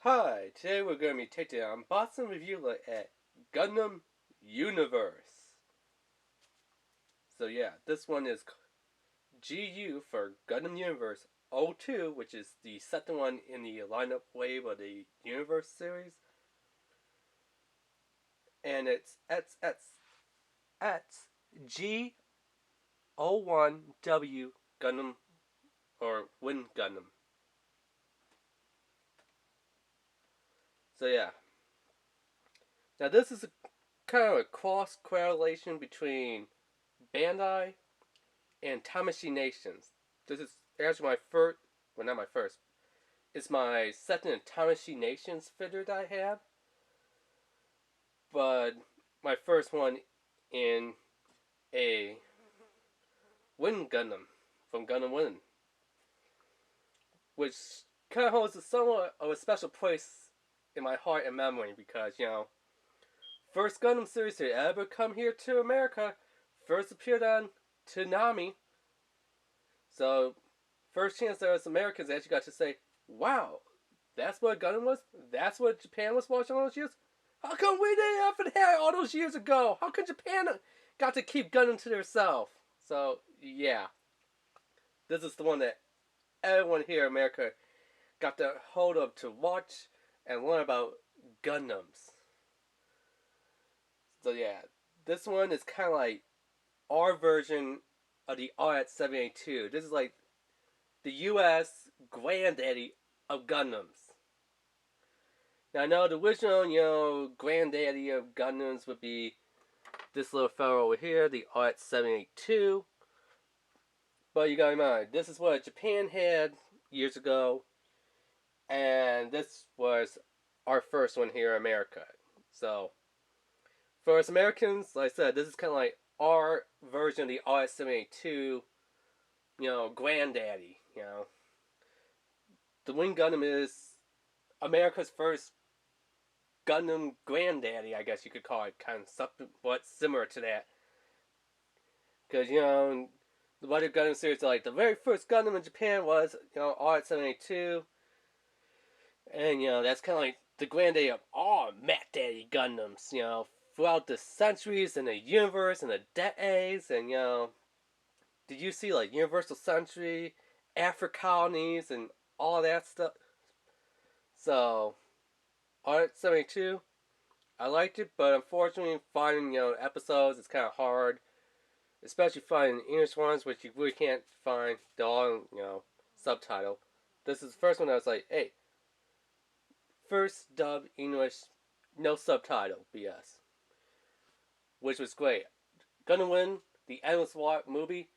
Hi, today we're going to be taking an unboxing review look at Gundam Universe. So yeah, this one is GU for Gundam Universe 02, which is the second one in the lineup wave of the Universe series. And it's XXXG-01W Gundam, or Wind Gundam. So yeah. Now this is a kind of a cross correlation between Bandai and Tamashii Nations. This is actually my first, well, not my first, it's my second Tamashii Nations figure that I have, but my first one in a Wind Gundam from Gundam Wind, which kind of holds a somewhat of a special place in my heart and memory because, first Gundam series to ever come here to America, first appeared on Toonami. So, first chance there was Americans actually got to say, wow, that's what Gundam was? That's what Japan was watching all those years? How come we didn't have it here all those years ago? How come Japan got to keep Gundam to themselves? So, yeah. This is the one that everyone here in America got the hold of to watch and learn about Gundams. So, yeah. This one is kind of like our version of the RX-782. This is like the U.S. granddaddy of Gundams. Now I know the original, granddaddy of Gundams would be this little fellow over here, the RX-782. But you gotta remember, this is what Japan had years ago, and this was our first one here in America. So, for us Americans, like I said, this is kind of like our version of the RX-782, granddaddy, The Wing Gundam is America's first Gundam granddaddy, I guess you could call it, kind of somewhat similar to that. Because, the other Gundam series, like, the very first Gundam in Japan was, RX-782. And, that's kind of like the granddaddy of all Mac Daddy Gundams, throughout the centuries and the universe and the decades. And, did you see, like, Universal Century, Afro Colonies, and all that stuff? So, RX-72, I liked it, but unfortunately, finding episodes is kind of hard, especially finding English ones, which you really can't find. They're all subtitle. This is the first one I was like, hey, first dub English, no subtitle, BS, which was great. Gonna Win, the Endless War movie,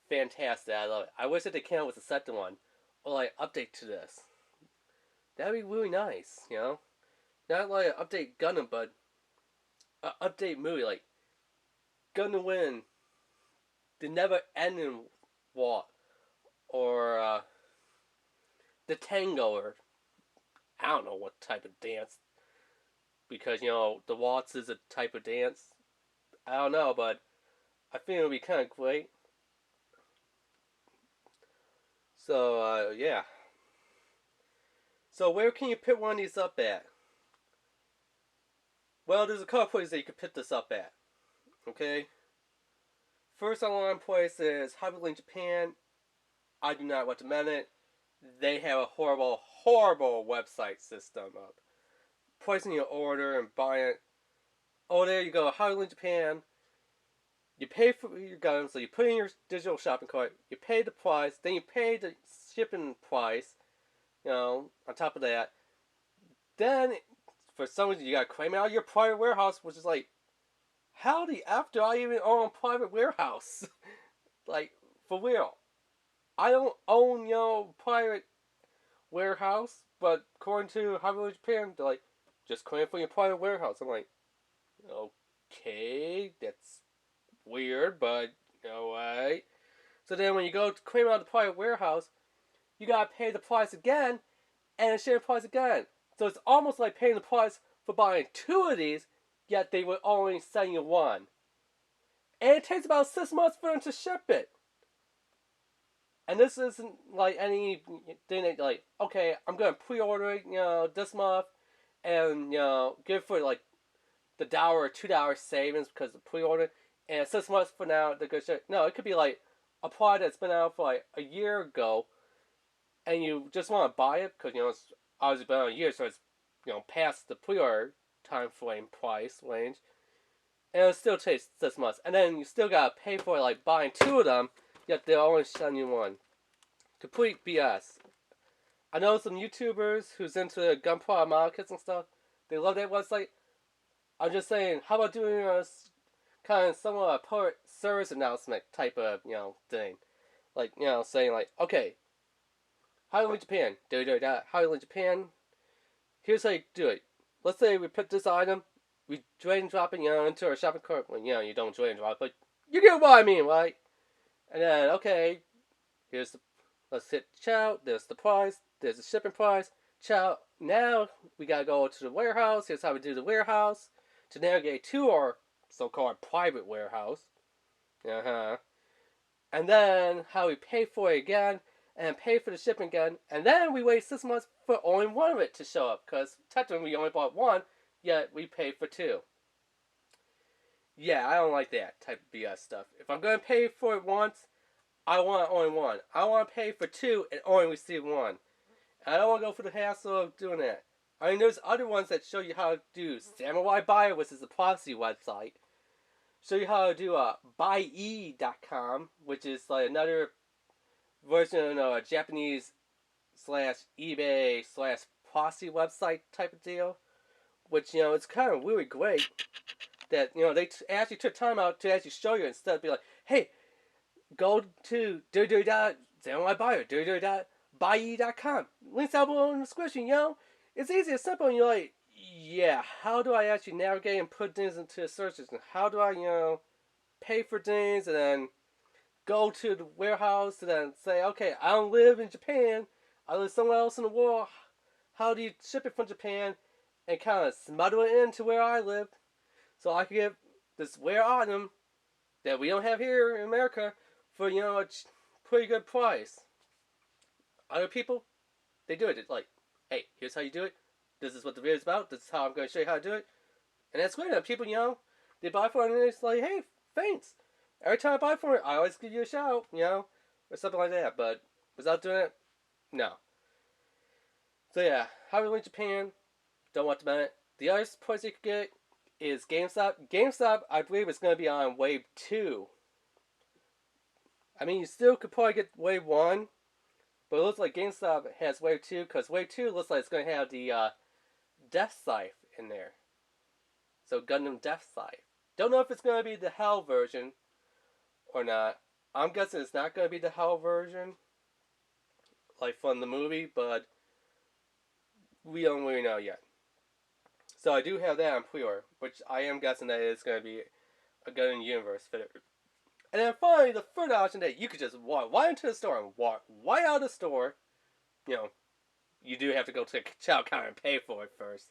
fantastic. I love it. I wish that they came out with a second one or like update to this. That'd be really nice, Not like an update Gundam, but an update movie like Gonna Win, the Never Ending War, or the Tango, or I don't know what type of dance, because the waltz is a type of dance. I don't know, but I think it would be kind of great. So yeah. So where can you pick one of these up at? Well, there's a couple places that you can pick this up at. Okay. First online place is Hobby Japan. I do not recommend it. They have a horrible, horrible website system of placing your order and buying it. Oh, there you go, Hobby Japan. You pay for your gun, so you put in your digital shopping cart. You pay the price, then you pay the shipping price. On top of that, then for some reason you gotta claim it out of your private warehouse, which is like, how the F do I even own a private warehouse? Like, for real. I don't own, private warehouse, but according to Hobby Japan, they're like, just claim for your private warehouse. I'm like, okay, that's weird, but alright. So then when you go to claim out the private warehouse, you gotta pay the price again, and the shipping price again. So it's almost like paying the price for buying two of these, yet they would only send you one. And it takes about 6 months for them to ship it. And this isn't like anything that like, okay, I'm gonna pre-order it, this month, and give it for like the $1 or $2 savings because of pre-order, and 6 months from now they're gonna show. No, it could be like a product that's been out for like a year ago, and you just want to buy it because it's obviously been out a year, so it's past the pre-order time frame price range, and it still takes 6 months, and then you still gotta pay for it, like buying two of them, yet they're only selling you one. Complete BS. I know some YouTubers who's into gun markets and stuff. They love that website. I'm just saying, how about doing a kind of somewhat a public service announcement type of thing, like saying like, okay, how do you leave Japan? How do you leave Japan? Here's how you do it. Let's say we put this item, we drag and drop it into our shopping cart. Well, you don't drag and drop, but you get what I mean, right? And then okay, here's the let's hit chow. There's the price. There's the shipping price. Chow. Now we gotta go to the warehouse. Here's how we do the warehouse to navigate to our so-called private warehouse. And then how we pay for it again, and pay for the shipping again, and then we wait 6 months for only one of it to show up, because technically we only bought one, yet we paid for two. Yeah, I don't like that type of BS stuff. If I'm going to pay for it once, I want only one. I want to pay for two and only receive one. And I don't want to go through the hassle of doing that. I mean, there's other ones that show you how to do Samurai Buyer, which is a prophecy website. Show you how to do buye.com, which is like another version of a Japanese / eBay / prophecy website type of deal. Which, it's kind of really great that, they actually took time out to actually show you instead of be like, hey, go to Samurai Buyer, buye.com. Links down below in the description, It's easy and simple, and you're like, yeah, how do I actually navigate and put things into searches? And how do I, pay for things and then go to the warehouse and then say, okay, I don't live in Japan. I live somewhere else in the world. How do you ship it from Japan and kind of smuggle it into where I live so I can get this rare item that we don't have here in America for, a pretty good price. Other people, they do it. It's like, hey, here's how you do it. This is what the video is about. This is how I'm going to show you how to do it. And that's great. And people, they buy for it and it's like, hey, thanks. Every time I buy for it, I always give you a shout, or something like that. But without doing it, no. So yeah, how to link Japan, don't want to bet it. The other place you could get is GameStop. GameStop, I believe, is going to be on Wave 2. I mean, you still could probably get Wave 1, but it looks like GameStop has Wave 2, because Wave 2 looks like it's going to have the Death Scythe in there. So Gundam Death Scythe. Don't know if it's going to be the Hell version or not. I'm guessing it's not going to be the Hell version, like from the movie, but we don't really know yet. So I do have that on pre-order, which I am guessing that it's going to be a Gundam Universe figure. And then finally, the third option that you could just walk right into the store and walk right out of the store. You do have to go to the checkout counter and pay for it first.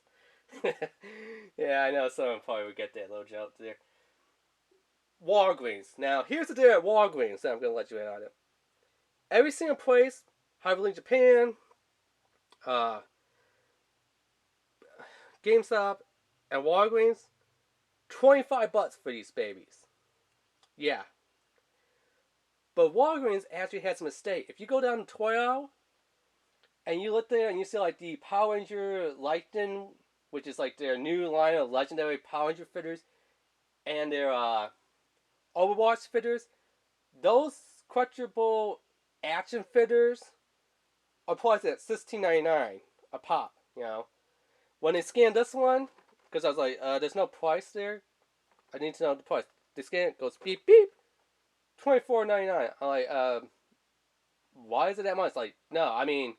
Yeah, I know someone probably would get that little joke there. Walgreens. Now, here's the deal at Walgreens that I'm going to let you in on it. Every single place, Hyperlink Japan, GameStop, and Walgreens, $25 for these babies. Yeah. But Walgreens actually has a mistake. If you go down to toy aisle, and you look there and you see like the Power Ranger Lightning, which is like their new line of legendary Power Ranger figures, and their Overwatch figures, those collectible action figures are priced at $16.99 a pop, When they scanned this one, because I was like, there's no price there. I need to know the price. They scan it, goes beep beep, $24.99. I'm like, why is it that much? Like, no, I mean,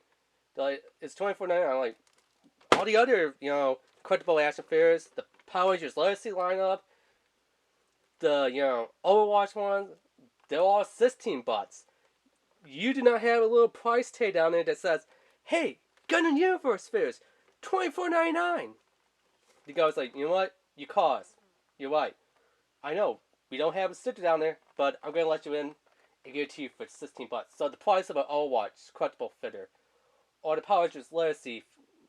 like, it's $24.99. I'm like, all the other, collectible action figures, the Power Rangers Legacy lineup, the, Overwatch ones, they're all $16. You do not have a little price tag down there that says, hey, Gundam Universe figures, $24.99. The guy was like, you know what? You cause. You're right. I know. We don't have a sticker down there, but I'm going to let you in and give it to you for $16. So the price of an Overwatch collectible fitter, or the Power Rangers Legacy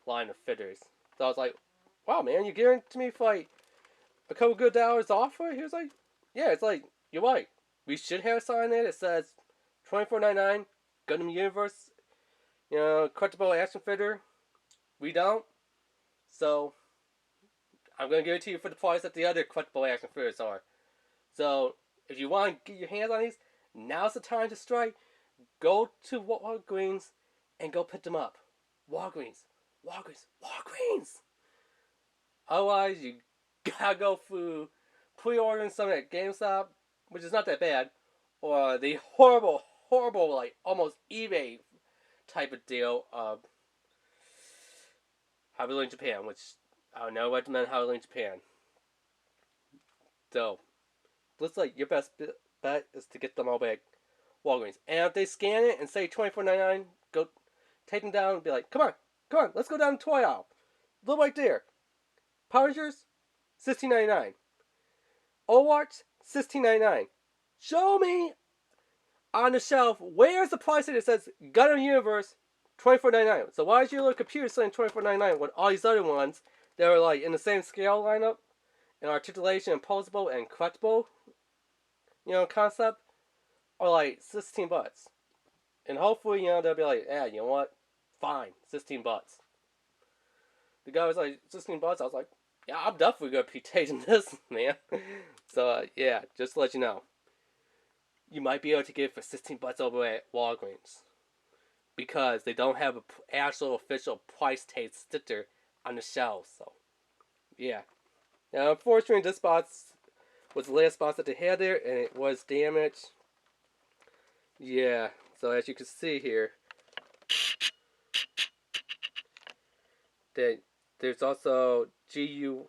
line of fitters. So I was like, wow, man, you're giving it to me for like a couple good dollars off for it? He was like, yeah, it's like, you're right. We should have a sign there that says $24.99, Gundam Universe, collectible action figure. We don't. So, I'm going to give it to you for the price that the other collectible action figures are. So, if you want to get your hands on these, now's the time to strike. Go to Walgreens and go pick them up. Walgreens. Otherwise, you gotta go through pre-ordering some at GameStop, which is not that bad, or the horrible, like almost eBay type of deal of How We Learned Japan, which I would never recommend How We Learned Japan. So, looks like your best bet is to get them all back Walgreens. And if they scan it and say $24.99, go take them down and be like, come on, let's go down to the toy aisle. Look right there. Power Rangers, $16.99. Overwatch, $16.99. Show me on the shelf where's the price that says Gundam Universe, $24.99. So why is your little computer saying $24.99 when all these other ones that are like in the same scale lineup and articulation and posable and collectible, concept are like $16. And hopefully, they'll be like, yeah, you know what? Fine, $16. The guy was like, $16? I was like, yeah, I'm definitely going to be taking this, man. So, yeah, just to let you know. You might be able to get it for $16 over at Walgreens. Because they don't have an actual official price tag sticker on the shelves. So, yeah. Now, unfortunately, this box was the last box that they had there, and it was damaged. Yeah, so as you can see here, that there's also GU01